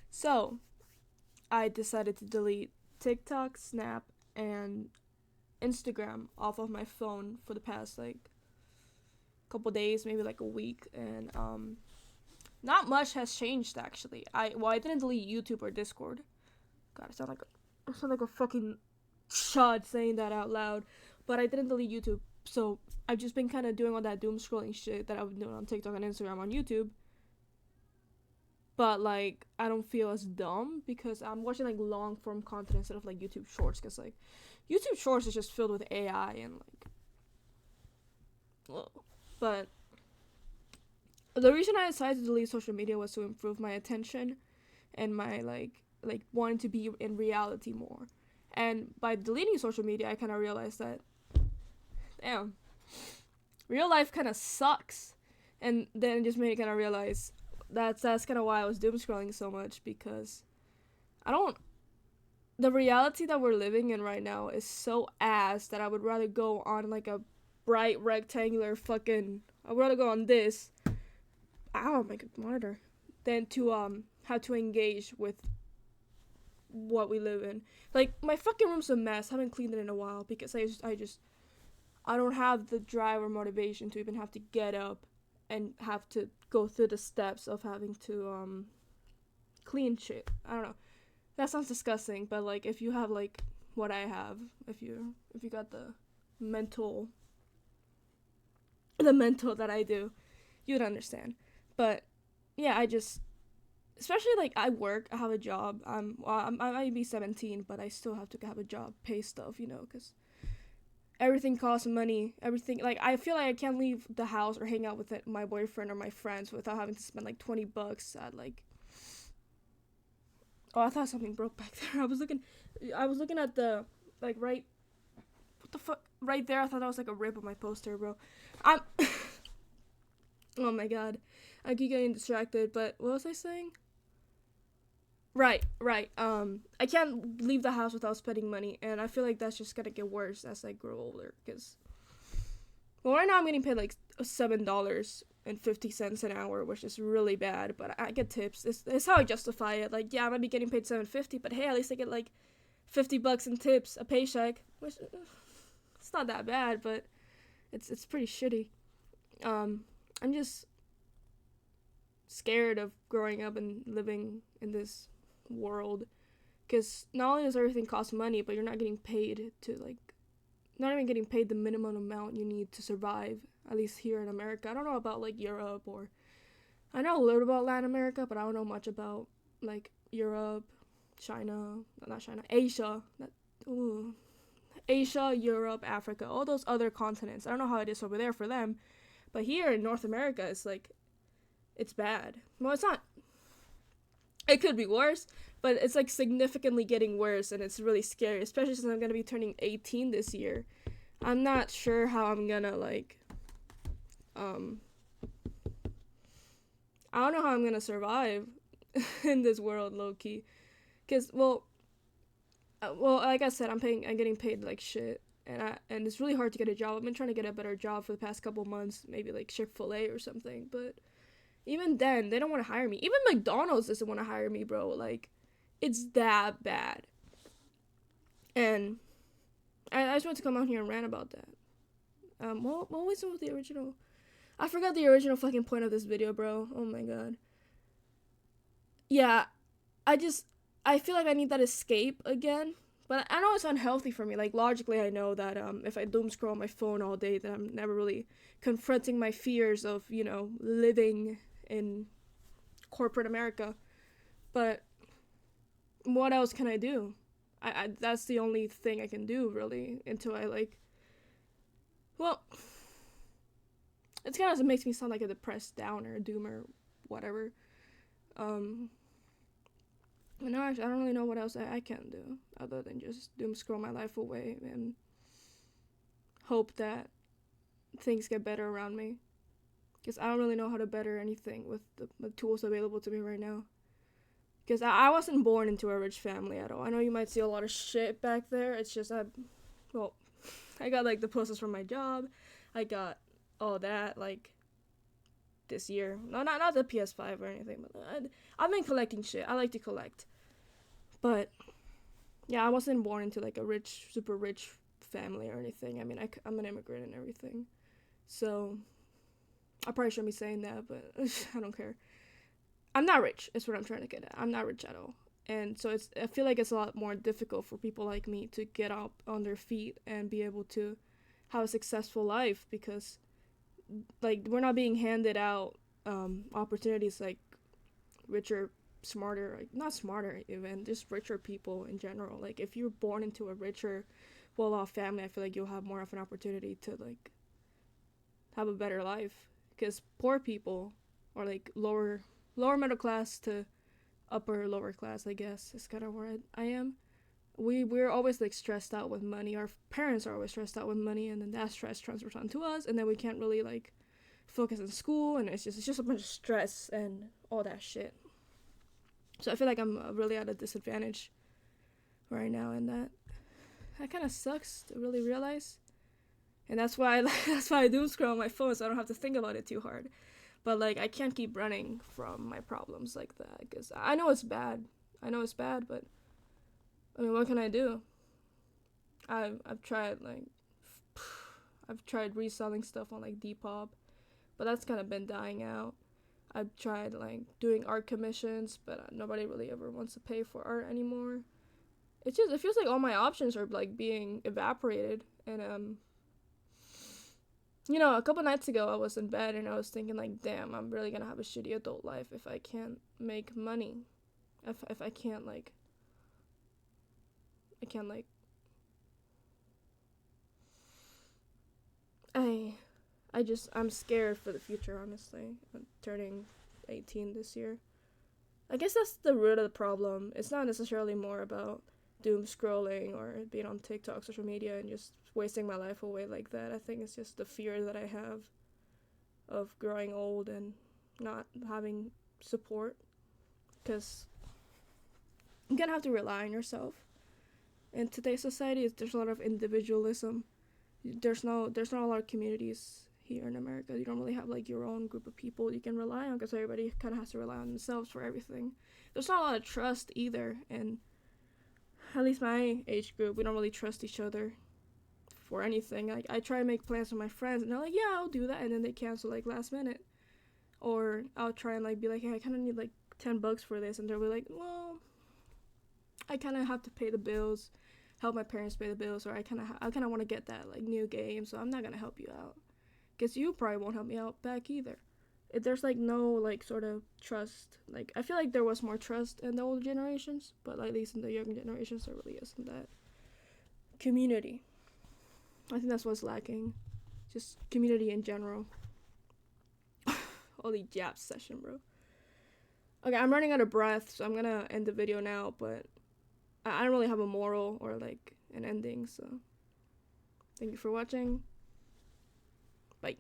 So, I decided to delete TikTok, Snap, and Instagram off of my phone for the past like couple days, maybe like a week, and not much has changed actually. I didn't delete YouTube or Discord. God, I sound like a fucking chud saying that out loud, but I didn't delete YouTube. So I've just been kind of doing all that doom scrolling shit that I've been doing on TikTok and Instagram on YouTube. But like I don't feel as dumb because I'm watching like long form content instead of like YouTube Shorts, because like YouTube Shorts is just filled with AI and like, ugh. But the reason I decided to delete social media was to improve my attention and my like wanting to be in reality more. And by deleting social media, I kind of realized that, damn, real life kind of sucks. And then it just made me kind of realize that's kind of why I was doom scrolling so much, because I don't. The reality that we're living in right now is so ass that I would rather go on like a bright rectangular fucking. I'd rather go on this. Ow, my monitor. Than to have to engage with what we live in. Like my fucking room's a mess. I haven't cleaned it in a while because I don't have the drive or motivation to even have to get up and have to go through the steps of having to clean shit. I don't know. That sounds disgusting, but like if you have like what I have, if you got mental the mental that I do, you'd understand. But yeah, especially like I work, I have a job. I might be 17, but I still have to have a job, pay stuff, because everything costs money. Everything, like, I feel like I can't leave the house or hang out with my boyfriend or my friends without having to spend like $20 at like. Oh, I thought something broke back there. I was looking at the like right. What the fuck? Right there, I thought that was like a rip of my poster, bro. I'm. Oh my god, I keep getting distracted. But what was I saying? Right. I can't leave the house without spending money, and I feel like that's just gonna get worse as I grow older. Cause, well, right now I'm getting paid like $7.50 an hour, which is really bad. But I get tips. It's how I justify it. Like, yeah, I might be getting paid $7.50, but hey, at least I get like $50 in tips, a paycheck, which it's not that bad, but it's pretty shitty. I'm just scared of growing up and living in this world, because not only does everything cost money, but you're not getting paid to like, not even getting paid the minimum amount you need to survive, at least here in America. I don't know about like Europe, or I know a little about Latin America, but I don't know much about like Europe, China, not China, Asia, Asia, Europe, Africa, all those other continents. I don't know how it is over there for them, but here in North America, it's like, it's bad. Well, it's not. It could be worse, but it's like significantly getting worse, and it's really scary, especially since I'm gonna be turning 18 this year. I'm not sure how I'm gonna like, I don't know how I'm gonna survive in this world, low key, cause like I said, I'm getting paid like shit, and it's really hard to get a job. I've been trying to get a better job for the past couple months, maybe like Chick-fil-A or something, but even then, they don't want to hire me. Even McDonald's doesn't want to hire me, bro. Like, it's that bad. And I just want to come out here and rant about that. What was the original? I forgot the original fucking point of this video, bro. Oh my god. Yeah, I feel like I need that escape again. But I know it's unhealthy for me. Like, logically, I know that if I doom scroll on my phone all day, that I'm never really confronting my fears of, living in corporate America. But what else can I do? I that's the only thing I can do, really, until I like. Well, it's kind of, it makes me sound like a depressed downer, doomer, whatever. Um, but no, I don't really know what else I can do other than just doom scroll my life away and hope that things get better around me. Because I don't really know how to better anything with the tools available to me right now. Because I wasn't born into a rich family at all. I know you might see a lot of shit back there. It's just, I got, like, the posters from my job. I got all that, like, this year. No, not the PS5 or anything, but I've been collecting shit. I like to collect, but yeah, I wasn't born into like a rich, super rich family or anything. I mean, I'm an immigrant and everything, so I probably shouldn't be saying that, but I don't care. I'm not rich. Is what I'm trying to get at. I'm not rich at all, and so I feel like it's a lot more difficult for people like me to get up on their feet and be able to have a successful life because like we're not being handed out opportunities like richer, smarter, like not smarter even, just richer people in general. Like if you're born into a richer, well-off family, I feel like you'll have more of an opportunity to like have a better life. Because poor people, or like lower middle class to upper lower class, I guess is kind of where I am. We're always like stressed out with money. Our parents are always stressed out with money, and then that stress transfers onto us, and then we can't really like focus in school, and it's just a bunch of stress and all that shit. So I feel like I'm really at a disadvantage right now, and that kind of sucks to really realize. And that's why I doom scroll on my phone, so I don't have to think about it too hard. But like I can't keep running from my problems like that because I know it's bad. But I mean, what can I do? I've tried like I've tried reselling stuff on like Depop, but that's kind of been dying out. I've tried like doing art commissions, but nobody really ever wants to pay for art anymore. It feels like all my options are like being evaporated, and a couple nights ago I was in bed and I was thinking like, damn, I'm really gonna have a shitty adult life if I can't make money, if I can't like I can't like I'm scared for the future, honestly. I'm turning 18 this year. I guess that's the root of the problem. It's not necessarily more about doom scrolling or being on TikTok, social media, and just wasting my life away like that. I think it's just the fear that I have of growing old and not having support. Because you're gonna have to rely on yourself. In today's society, there's a lot of individualism. There's not a lot of communities here in America. You don't really have like your own group of people you can rely on because everybody kind of has to rely on themselves for everything. There's not a lot of trust either, and at least my age group, we don't really trust each other for anything. Like I try to make plans with my friends, and they're like, "Yeah, I'll do that," and then they cancel like last minute. Or I'll try and like be like, "Hey, I kind of need like $10 for this," and they'll be like, "Well, I kind of have to pay the bills, help my parents pay the bills, or I kind of want to get that like new game, so I'm not gonna help you out." Because you probably won't help me out back either. There's like no like sort of trust. Like I feel like there was more trust in the older generations, but at least in the younger generations there really isn't that community. I think that's what's lacking. Just community in general. Holy jab session, bro. Okay, I'm running out of breath, so I'm gonna end the video now, but I don't really have a moral or like an ending, so thank you for watching. Bye.